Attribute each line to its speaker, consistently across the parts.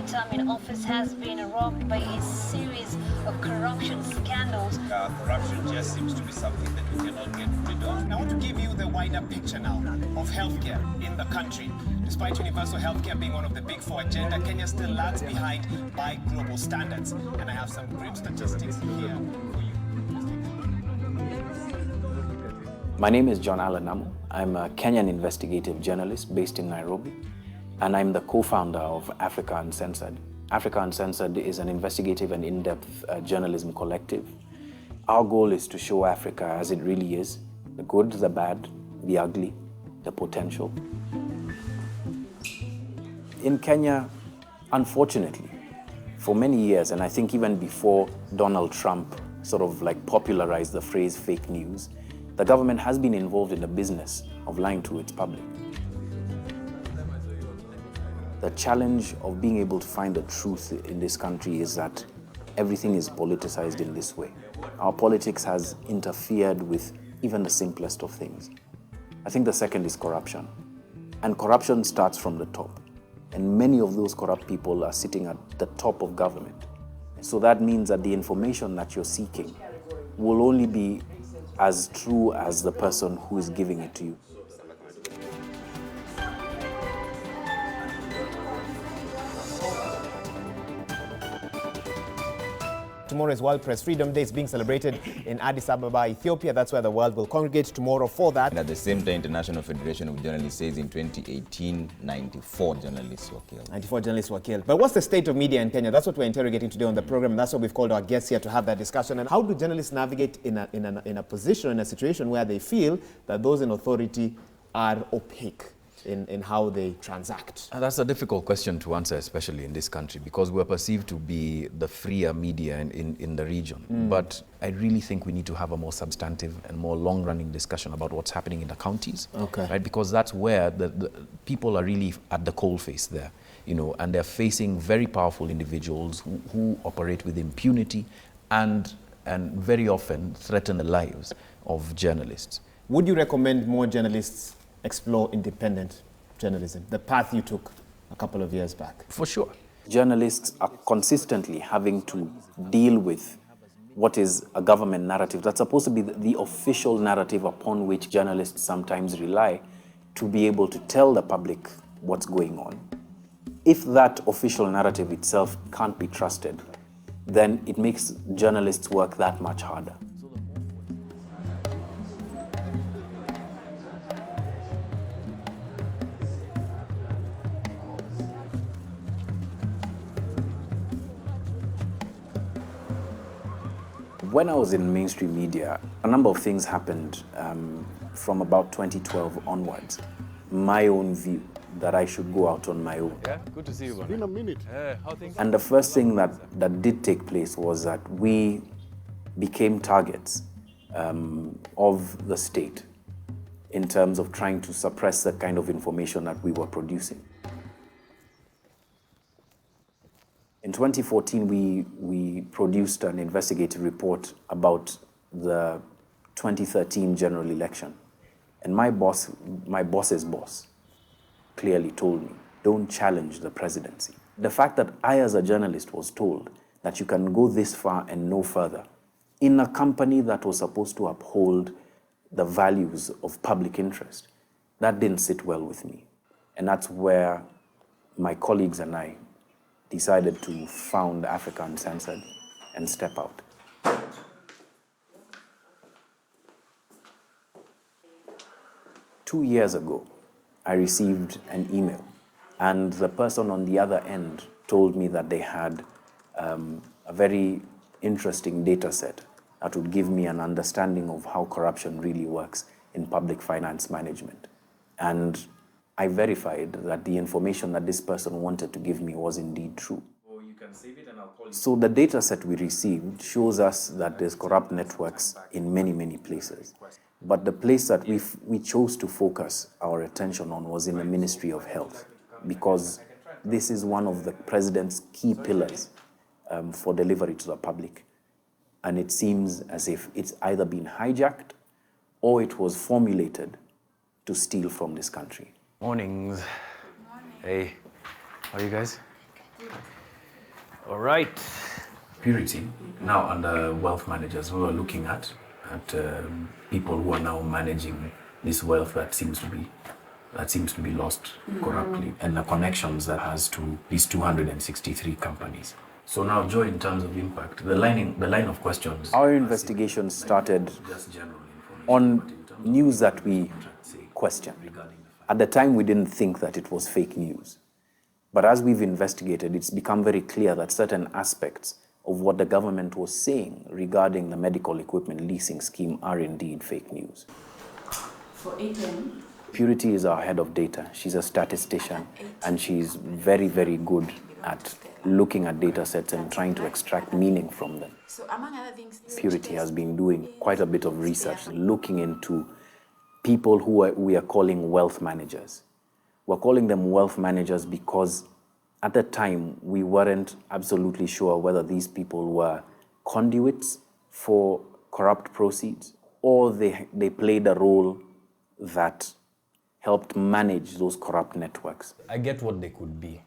Speaker 1: second term in office has been rocked by a series of corruption scandals.
Speaker 2: Corruption just seems to be something that we cannot get rid of.
Speaker 3: I want to give you the wider picture now of healthcare in the country. Despite universal healthcare being one of the big four agenda, Kenya still lags behind by global standards. And I have some grim statistics here for you.
Speaker 4: My name is John Allan Namu. I'm a Kenyan investigative journalist based in Nairobi, and I'm the co-founder of Africa Uncensored. Africa Uncensored is an investigative and in-depth journalism collective. Our goal is to show Africa as it really is, the good, the bad, the ugly, the potential. In Kenya, unfortunately, for many years, and I think even before Donald Trump sort of like popularized the phrase fake news, the government has been involved in the business of lying to its public. The challenge of being able to find the truth in this country is that everything is politicized in this way. Our politics has interfered with even the simplest of things. I think the second is corruption. And corruption starts from the top. And many of those corrupt people are sitting at the top of government. So that means that the information that you're seeking will only be as true as the person who is giving it to you.
Speaker 3: Tomorrow is World Press Freedom Day. It's being celebrated in Addis Ababa, Ethiopia. That's where the world will congregate tomorrow for that.
Speaker 5: And at the same time, International Federation of Journalists says in 2018, 94 journalists were killed.
Speaker 3: 94 journalists were killed. But what's the state of media in Kenya? That's what we're interrogating today on the program. And that's what we've called our guests here to have that discussion. And how do journalists navigate in a position, in a situation where they feel that those in authority are opaque in how they transact?
Speaker 6: And that's a difficult question to answer, especially in this country, because we're perceived to be the freer media in the region. But I really think we need to have a more substantive and more long-running discussion about what's happening in the counties, right? Because that's where the people are really at the coalface there, you know, and they're facing very powerful individuals who operate with impunity and very often threaten the lives of journalists.
Speaker 3: Would you recommend more journalists explore independent journalism, the path you took a couple of years back?
Speaker 4: For sure. Journalists are consistently having to deal with what is a government narrative that's supposed to be the official narrative upon which journalists sometimes rely to be able to tell the public what's going on. If that official narrative itself can't be trusted, then it makes journalists work that much harder. When I was in mainstream media, a number of things happened from about 2012 onwards. My own view that I should go out on my own.
Speaker 7: Yeah, good to see you, man.
Speaker 8: Been a minute.
Speaker 7: How things?
Speaker 4: And the first thing that did take place was that we became targets of the state in terms of trying to suppress the kind of information that we were producing. In 2014, we produced an investigative report about the 2013 general election. And my boss's boss clearly told me, don't challenge the presidency. The fact that I, as a journalist, was told that you can go this far and no further in a company that was supposed to uphold the values of public interest, that didn't sit well with me. And that's where my colleagues and I decided to found Africa Uncensored and step out. 2 years ago, I received an email, and the person on the other end told me that they had a very interesting data set that would give me an understanding of how corruption really works in public finance management. And I verified that the information that this person wanted to give me was indeed true.
Speaker 7: Oh, you can save it and I'll call you.
Speaker 4: So the data set we received shows us that there's corrupt networks in many, many places. But the place that we chose to focus our attention on was in the Ministry of Health, because this is one of the president's key pillars for delivery to the public. And it seems as if it's either been hijacked or it was formulated to steal from this country.
Speaker 7: Mornings. Morning. Hey, how are you guys?
Speaker 6: All right. Purity, now under wealth managers, we are looking at people who are now managing this wealth that seems to be lost corruptly, and the connections that has to these 263 companies. So now, Joy, in terms of impact, the line of questions.
Speaker 4: Our investigation started
Speaker 6: Just general information,
Speaker 4: on
Speaker 6: but in terms of
Speaker 4: news that we questioned. At the time, we didn't think that it was fake news. But as we've investigated, it's become very clear that certain aspects of what the government was saying regarding the medical equipment leasing scheme are indeed fake news.
Speaker 8: For ATM?
Speaker 4: Purity is our head of data. She's a statistician, and she's very, very good at looking at data sets and trying to extract meaning from them.
Speaker 8: So among other things,
Speaker 4: Purity has been doing quite a bit of research, looking into people who we are calling wealth managers. We're calling them wealth managers because at the time we weren't absolutely sure whether these people were conduits for corrupt proceeds or they played a role that helped manage those corrupt networks.
Speaker 6: I get what they could be,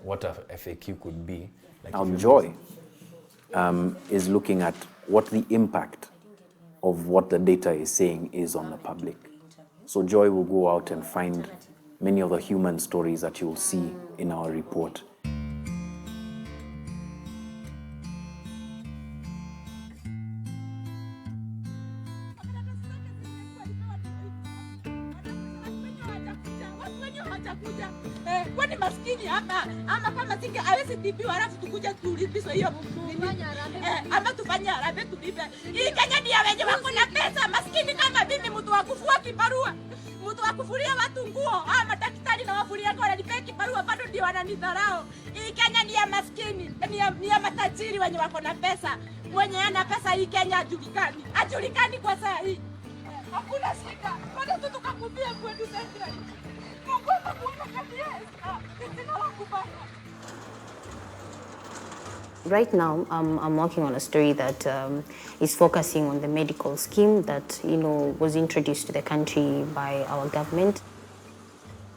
Speaker 6: what a FAQ could be. Like
Speaker 4: Now, Joy is looking at what the impact of what the data is saying is on the public. So Joy will go out and find many of the human stories that you'll see in our report.
Speaker 9: Kwani maskini ama kama singe hawezi tibiwa alafu tukuja tulipizwe hiyo ama tufanye harambee tulipe. Hii Kenya ndio wenye wako na pesa, maskini kama mimi mtu wa kufua kibarua, mtu wa kufulia watu nguo, madaktari na wafulia kwa wananipea kibarua bado ndio wananidharau. Hii Kenya ni ya maskini, ni ya matajiri wenye wako na pesa. Mwenye ana pesa hii Kenya hajulikani kwa saa hii. Hakuna shida, bado tu tukakupia kwetu sasa.
Speaker 10: Right now, I'm working on a story that is focusing on the medical scheme that, was introduced to the country by our government.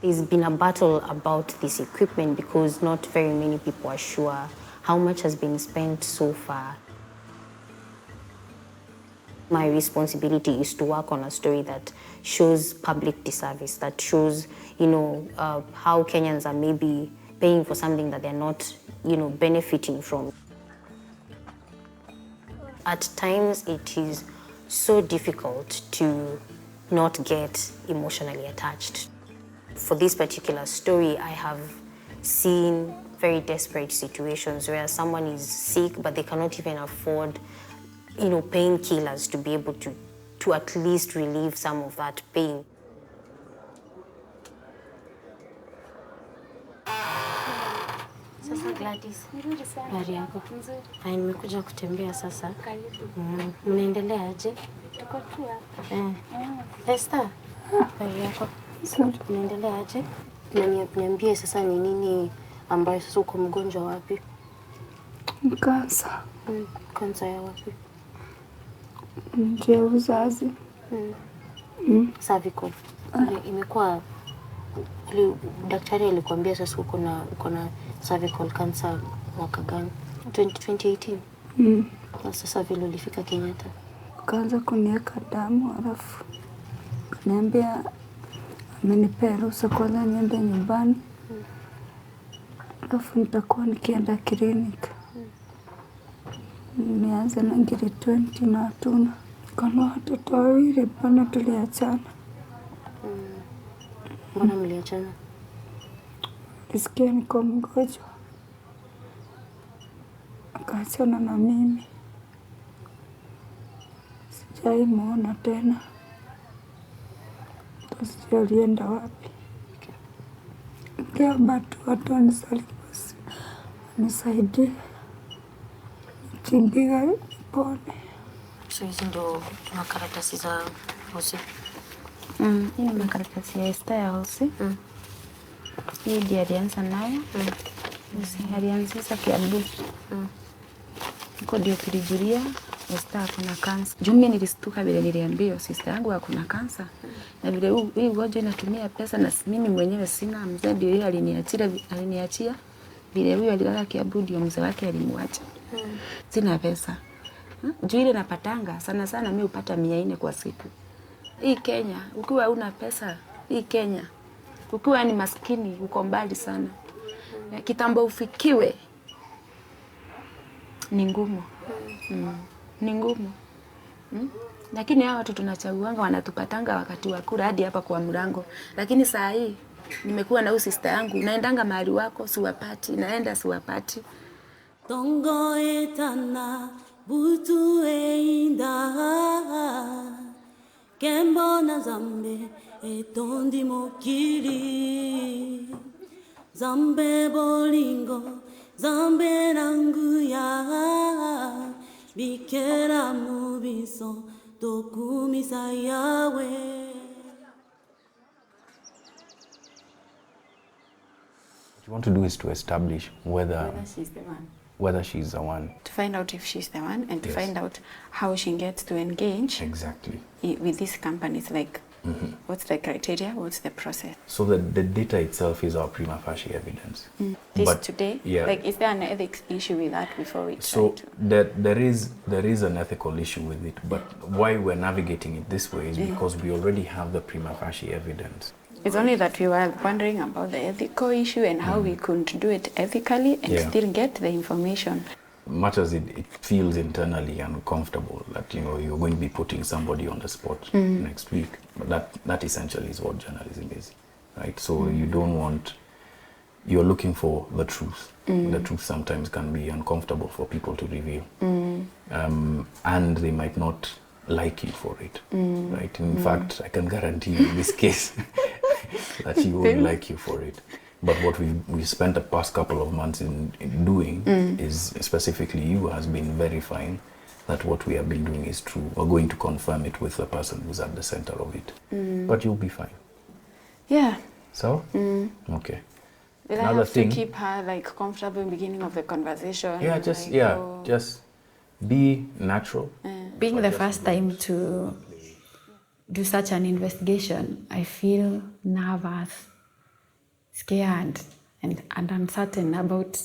Speaker 10: There's been a battle about this equipment because not very many people are sure how much has been spent so far. My responsibility is to work on a story that shows public disservice, that shows, how Kenyans are maybe paying for something that they're not, benefiting from. At times, it is so difficult to not get emotionally attached. For this particular story, I have seen very desperate situations where someone is sick, but they cannot even afford painkillers to be able to at least relieve some of that pain. Sasa Gladys, habari yako? Nzuri. Nimekuja kutembea sasa. Karibu. Mnaendelea aje? Tuko tu hapa. Esther, habari yako? Nzuri. Mnaendelea aje? Niambie sasa ni nini ambayo sasa uko mgonjwa wapi?
Speaker 11: Kansa.
Speaker 10: Kansa ya wapi?
Speaker 11: Njia uzazi.
Speaker 10: Cervical. Imekuwa daktari alikwambia sasa uko na cervical cancer mwaka gani? 2018. Na sasa vile ulifika Kenyatta.
Speaker 11: Kaanza kuniweka damu alafu kaniambia amenipea ruhusa kwanza niende nyumbani. Alafu nitakuwa nikienda kliniki. Nianze na ngiri 20 na hatuna. Kana watoto wawili bwana tuliachana.
Speaker 10: Mbona mliachana?
Speaker 11: Nisikia niko mgonjwa. Akaachana na mimi. Sijai muona tena. Sijui alienda wapi. Ndio batu watu wanisaidie. Tindiga pone.
Speaker 10: So hizi ndo makaratasi za hosi?
Speaker 11: Hii ni makaratasi ya Esther ya hosi. Hii ndiyo alianza nayo. Alianzisha Kiambu. Huko ndio tulijulia Esther akona kansa. Jumi nilistuka vile niliambiwa sister yangu akona kansa. Na vile hii ugonjwa inatumia pesa na mimi mwenyewe sina, mzee ndio yeye aliniachia Vile huyo alilala Kiambu ndio mzee wake alimwacha. Sina pesa. Juu ile napatanga sana sana mimi upata 400 kwa siku. Hii Kenya, ukiwa una pesa, hii Kenya, ukiwa ni maskini uko mbali sana. Kitambo ufikiwe ni ngumu. Ni ngumu. Lakini hawa watu tunachaguanga wanatupatanga wakati wa kura hadi hapa kwa mlango. Lakini saa hii nimekuwa na sister yangu, naendanga mahali wako siwapati, naenda siwapati.
Speaker 12: Tongo etana butu einda Kembo na zambe etondi mokiri Zambe bolingo zambe ranguya Bikera mubiso tokumisa yawe.
Speaker 6: What you want to do is to establish whether
Speaker 8: she's the one.
Speaker 6: Whether she's the one.
Speaker 8: To find out if she's the one and to
Speaker 6: Yes.
Speaker 8: find out how she gets to engage
Speaker 6: Exactly.
Speaker 8: with these companies. Like, what's the criteria? What's the process?
Speaker 6: So the data itself is our prima facie evidence.
Speaker 8: This
Speaker 6: But,
Speaker 8: today?
Speaker 6: yeah.
Speaker 8: Like, is there an ethics issue with that before we
Speaker 6: So
Speaker 8: try to?
Speaker 6: there is an ethical issue with it, but why we're navigating it this way is because we already have the prima facie evidence.
Speaker 8: It's only that we were wondering about the ethical issue and how we could do it ethically and
Speaker 6: Yeah.
Speaker 8: still get the information.
Speaker 6: Much as it feels internally uncomfortable that you're going to be putting somebody on the spot next week, but that essentially is what journalism is, right? So you're looking for the truth. The truth sometimes can be uncomfortable for people to reveal, and they might not like you for it, right? In fact, I can guarantee you in this case that she won't like you for it. But what we spent the past couple of months in doing is, specifically you, has been verifying that what we have been doing is true. We're going to confirm it with the person who's at the center of it. But you'll be fine.
Speaker 8: Yeah.
Speaker 6: So? Okay.
Speaker 8: Will I
Speaker 6: Another
Speaker 8: have
Speaker 6: thing-
Speaker 8: to keep her like comfortable in the beginning of the conversation?
Speaker 6: Yeah,
Speaker 8: like,
Speaker 6: just be natural.
Speaker 11: Being the first time to do such an investigation, I feel nervous, scared, and uncertain about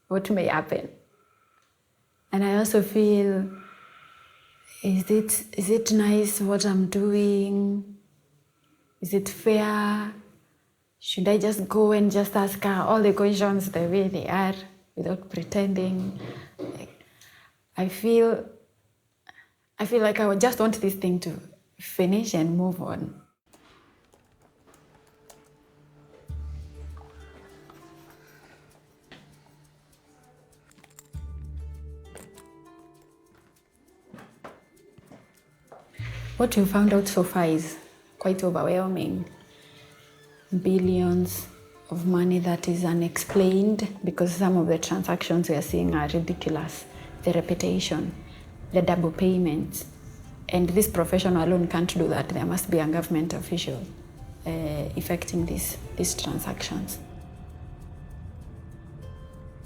Speaker 11: what may happen. And I also feel, is it nice what I'm doing? Is it fair? Should I just go and just ask her all the questions the way they are without pretending? I feel like I would just want this thing to finish and move on. What we found out so far is quite overwhelming. Billions of money that is unexplained because some of the transactions we are seeing are ridiculous. The reputation, the double payments, and this profession alone can't do that. There must be a government official effecting these transactions.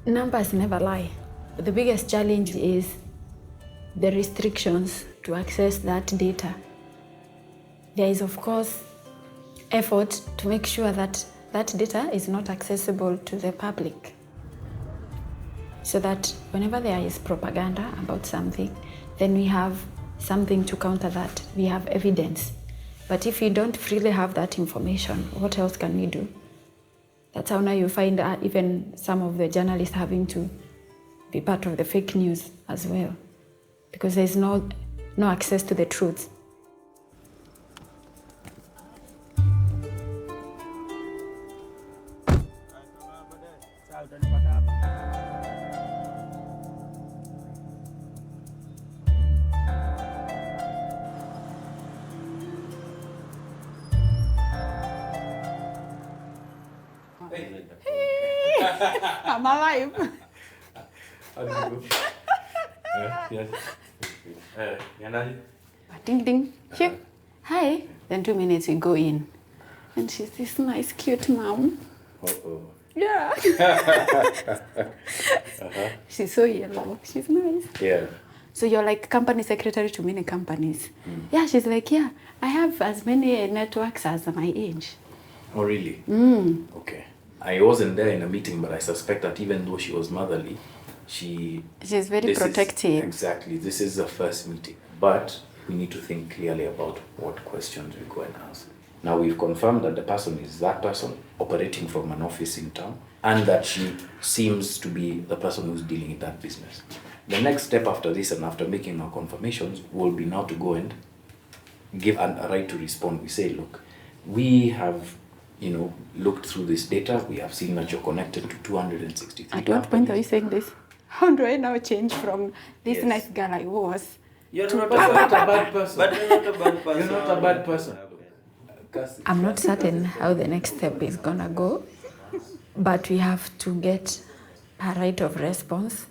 Speaker 11: Numbers never lie. The biggest challenge is the restrictions to access that data. There is, of course, effort to make sure that that data is not accessible to the public, so that whenever there is propaganda about something, then we have something to counter that. We have evidence. But if you don't freely have that information, what else can we do? That's how now you find even some of the journalists having to be part of the fake news as well, because there's no access to the truth.
Speaker 8: I'm alive. Ding ding. Here. Hi. Then 2 minutes we go in. And she's this nice, cute mom. Yeah. She's so yellow. She's nice.
Speaker 6: Yeah.
Speaker 8: So you're like company secretary to many companies. Yeah, she's like, yeah, I have as many networks as my age.
Speaker 6: Oh, really? Okay. I wasn't there in a meeting, but I suspect that even though she was motherly, she's
Speaker 8: very protective.
Speaker 6: Exactly. This is the first meeting. But we need to think clearly about what questions we go and ask. Now we've confirmed that the person is that person operating from an office in town, and that she seems to be the person who's dealing in that business. The next step after this, and after making our confirmations, will be now to go and give a right to respond. We say, look, we have, looked through this data. We have seen that you're connected to 263.
Speaker 8: At what point are you saying this? How do I now change from this nice girl I was?
Speaker 6: You're not a bad person. But you're not a bad person. You're not a bad person.
Speaker 11: I'm not certain how the next step is gonna go, but we have to get a right of response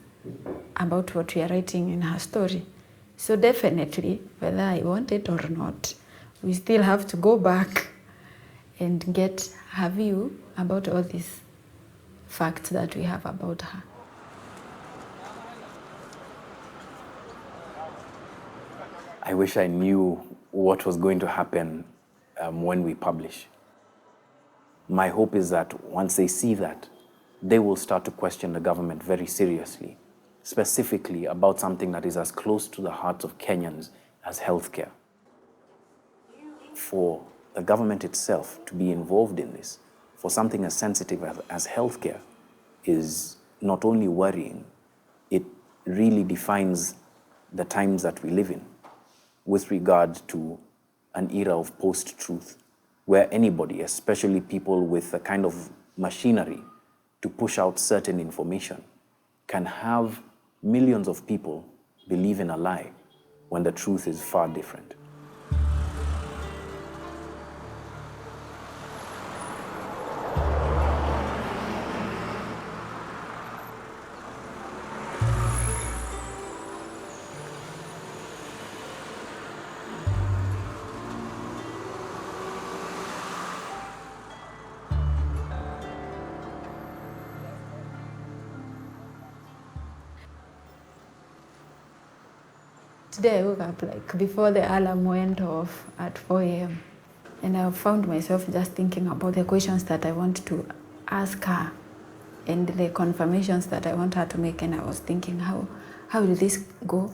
Speaker 11: about what we are writing in her story. So definitely, whether I want it or not, we still have to go back and get her view about all these facts that we have about her.
Speaker 4: I wish I knew what was going to happen when we publish. My hope is that once they see that, they will start to question the government very seriously, specifically about something that is as close to the hearts of Kenyans as healthcare. For the government itself to be involved in this, for something as sensitive as healthcare, is not only worrying, it really defines the times that we live in with regard to an era of post-truth, where anybody, especially people with a kind of machinery to push out certain information, can have millions of people believe in a lie when the truth is far different.
Speaker 11: Today I woke up like before the alarm went off at 4 a.m. and I found myself just thinking about the questions that I want to ask her and the confirmations that I want her to make, and I was thinking, how will this go?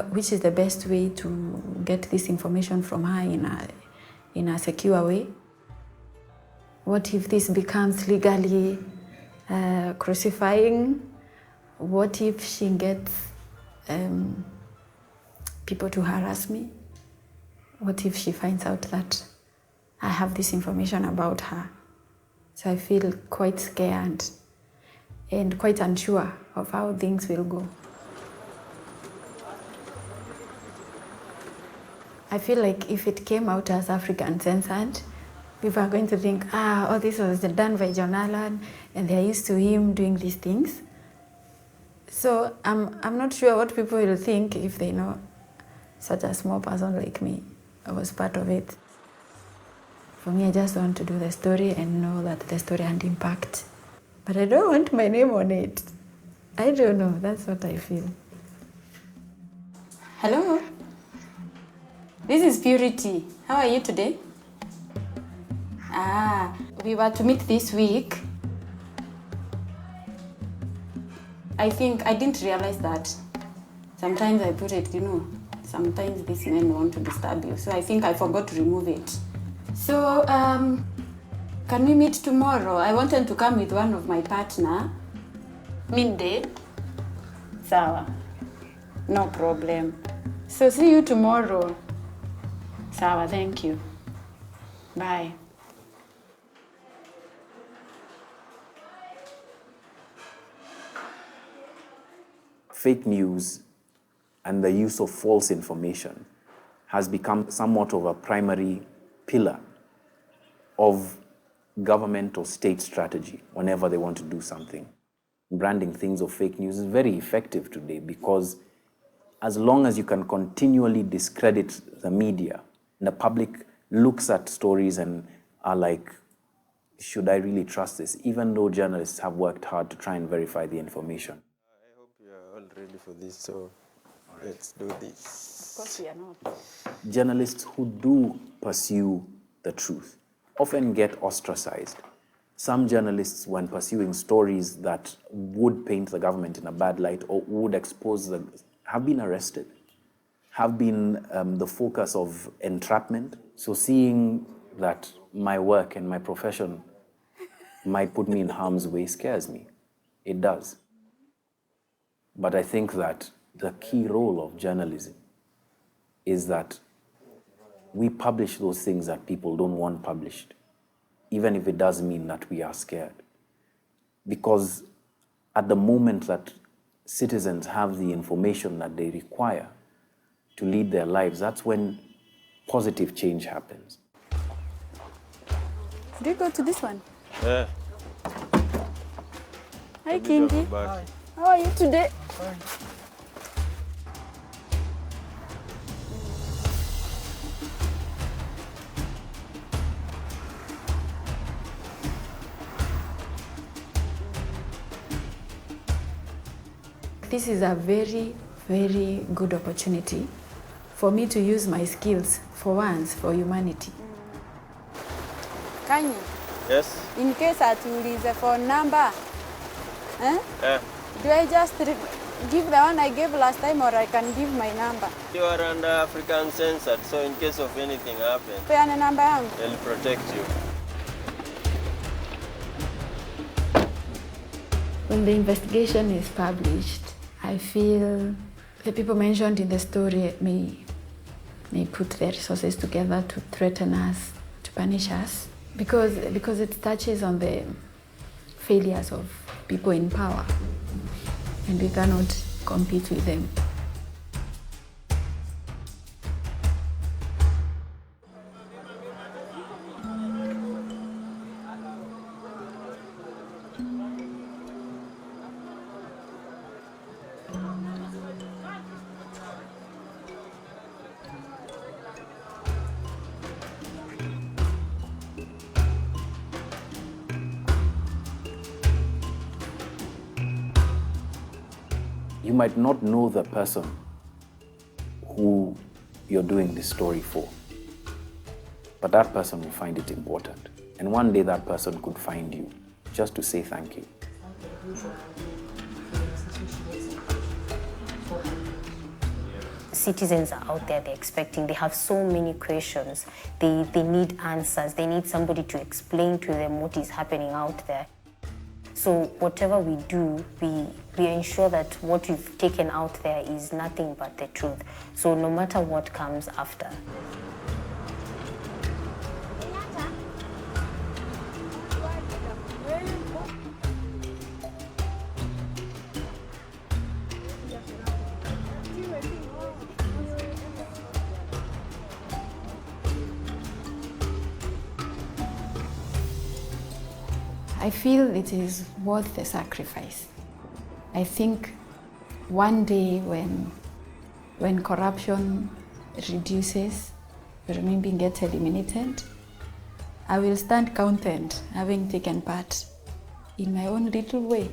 Speaker 11: Which is the best way to get this information from her in a secure way? What if this becomes legally crucifying? What if she gets people to harass me? What if she finds out that I have this information about her? So I feel quite scared and quite unsure of how things will go. I feel like if it came out as Africa Uncensored, people are going to think, oh, this was done by John Allan, and they're used to him doing these things. So I'm not sure what people will think if they know such a small person like me was part of it. For me, I just want to do the story and know that the story had impact. But I don't want my name on it. I don't know, that's what I feel.
Speaker 8: Hello? This is Purity. How are you today? We were to meet this week. I think I didn't realize that. Sometimes I put it, sometimes these men want to disturb you. So I think I forgot to remove it. So, can we meet tomorrow? I wanted to come with one of my partner. Midday. Sawa. No problem. So see you tomorrow. Sawa, thank you. Bye.
Speaker 4: Fake news and the use of false information has become somewhat of a primary pillar of government or state strategy whenever they want to do something. Branding things of fake news is very effective today because as long as you can continually discredit the media, and the public looks at stories and are like, should I really trust this? Even though journalists have worked hard to try and verify the information.
Speaker 13: I hope you are all ready for this, so let's do this.
Speaker 8: Of course we are not.
Speaker 4: Journalists who do pursue the truth often get ostracized some journalists, when pursuing stories that would paint the government in a bad light or would expose have been arrested, have been the focus of entrapment. So seeing that my work and my profession might put me in harm's way scares me. It does. But I think that the key role of journalism is that we publish those things that people don't want published, even if it does mean that we are scared. Because at the moment that citizens have the information that they require to lead their lives, that's when positive change happens.
Speaker 11: Do you go to this one?
Speaker 13: Yeah.
Speaker 11: Hi, Kingi.
Speaker 13: Hi.
Speaker 11: How are you today?
Speaker 13: Fine.
Speaker 11: This is a very, very good opportunity for me to use my skills for once for humanity.
Speaker 14: Kanye,
Speaker 13: Yes?
Speaker 14: in case atuulize phone number,
Speaker 13: Yeah.
Speaker 14: do I just give the one I gave last time or I can give my number?
Speaker 13: You are under Africa Uncensored, so in case of anything happens,
Speaker 14: Peane number yangu.
Speaker 13: they'll protect you.
Speaker 11: When the investigation is published, I feel the people mentioned in the story may put their resources together to threaten us, to punish us, because it touches on the failures of people in power, and we cannot compete with them.
Speaker 4: You might not know the person who you're doing this story for, but that person will find it important. And one day that person could find you just to say thank you.
Speaker 10: Citizens are out there, they're expecting, they have so many questions. They need answers. They need somebody to explain to them what is happening out there. So whatever we do, we ensure that what we've taken out there is nothing but the truth. So no matter what comes after.
Speaker 11: I feel it is worth the sacrifice. I think one day when corruption reduces, maybe gets eliminated, I will stand content having taken part in my own little way.